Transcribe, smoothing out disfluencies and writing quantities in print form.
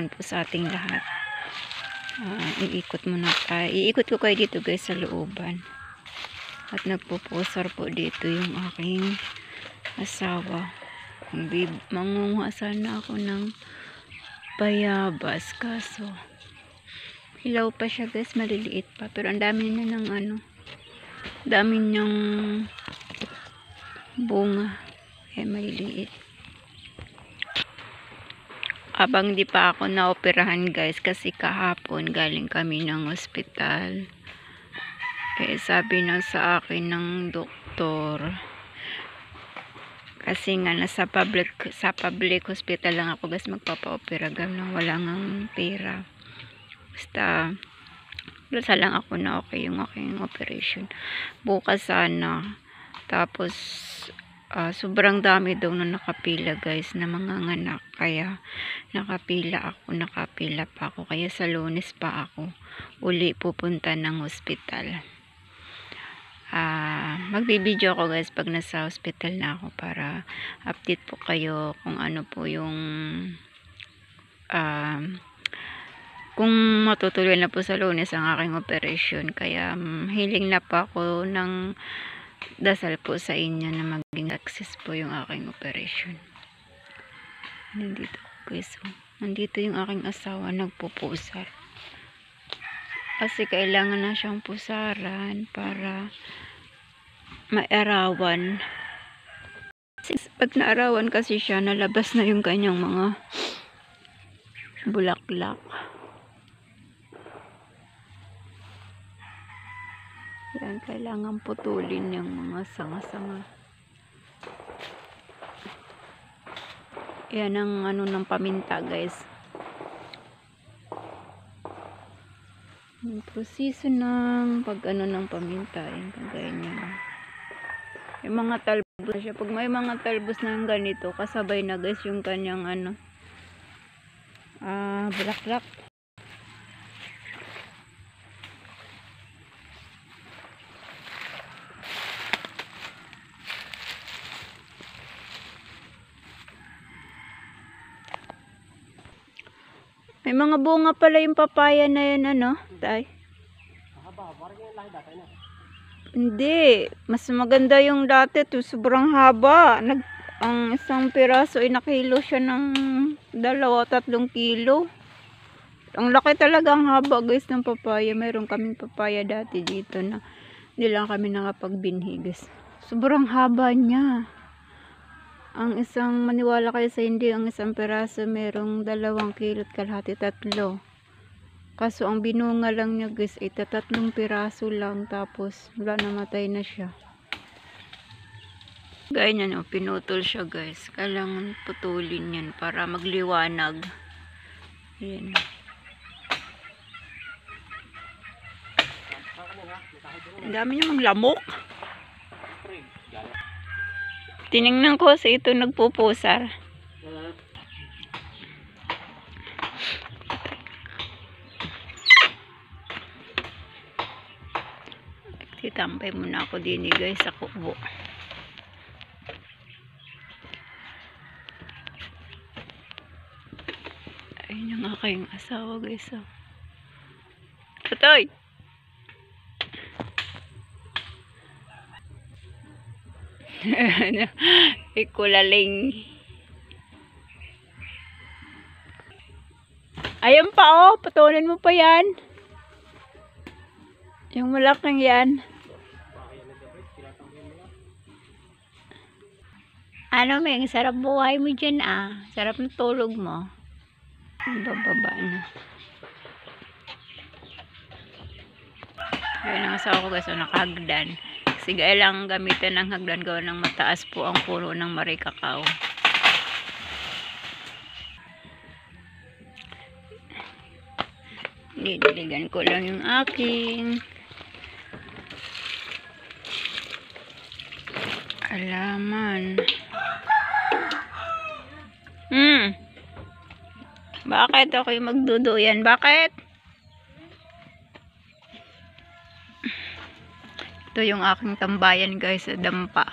hapon po sa ating lahat. Iikot ko kayo dito guys sa looban. At nagpupusar po dito yung aking asawa. Mangunguha sana ako ng bayabas, kaso hilaw pa siya guys, maliliit pa. Pero ang dami na ng dami niyang bunga. Maliliit. Abang di pa ako naoperahan guys, kasi kahapon galing kami ng ospital. Sabi na sa akin ng doktor, kasi nga sa public hospital lang ako guys magpapa-opera, lang wala ngang pera. Basta lang ako na okay yung aking operation bukas sana. Tapos sobrang dami daw na nakapila guys na mga anak, kaya nakapila pa ako, kaya sa Lunes pa ako uli pupunta ng hospital. Magbibideo ako guys pag nasa hospital na ako, para update po kayo kung ano po yung kung matutuloy na po sa Lunes ang aking operation. Kaya hiling na po ako ng dasal po sa inyo na maging success po yung aking operation. Nandito guys, nandito yung aking asawa nagpupusar, kasi kailangan na siyang pusaran para maarawan. Pag naarawan kasi siya, nalabas na yung kanyang mga bulaklak. Yan, kailangan putulin yung mga sanga-sanga. Yan ang ng paminta guys. Yung proseso ng ng paminta, yung kagaya niya. Yung mga talbos siya. Pag may mga talbos na ganito, kasabay na guys yung kanyang bulaklak. May mga bunga pala yung papaya na yan, tay? Hindi, mas maganda yung dati to, sobrang haba. Ang isang piraso ay nakilo siya ng 2-3 kilo. Ang laki talaga, ang haba guys ng papaya. Mayroon kaming papaya dati dito na hindi lang kami nakapagbinhi guys. Sobrang haba niya. Ang isang, maniwala kayo sa hindi, ang isang peraso merong 2 kilo at kalahati, 3. Kaso ang binunga lang niya guys ay 3 piraso lang, tapos wala, namatay na siya. Ganyan pinutol siya guys. Kailangan putulin yan para magliwanag. Yan. Ang dami niya maglamok. Tinignan ko sa ito nagpupusar. Titampay muna ako din guys sa kubo. Ayun ang aking asawa guys. Totoy! Ikulaling. Ayun pa patunin mo pa yan. Yung malaking yan. Meng, sarap buhay mo dyan sarap ng tulog mo. Bababa na. Ayun ang asawa ko guys, nakahagdan. Kasi kailangan gamitin ng hagdan, gawa ng mataas po ang puno ng marikakaw. Didiligan ko lang yung aking alaman. Bakit ako yung magduduyan? Bakit? Ito yung aking tambayan guys sa dampa.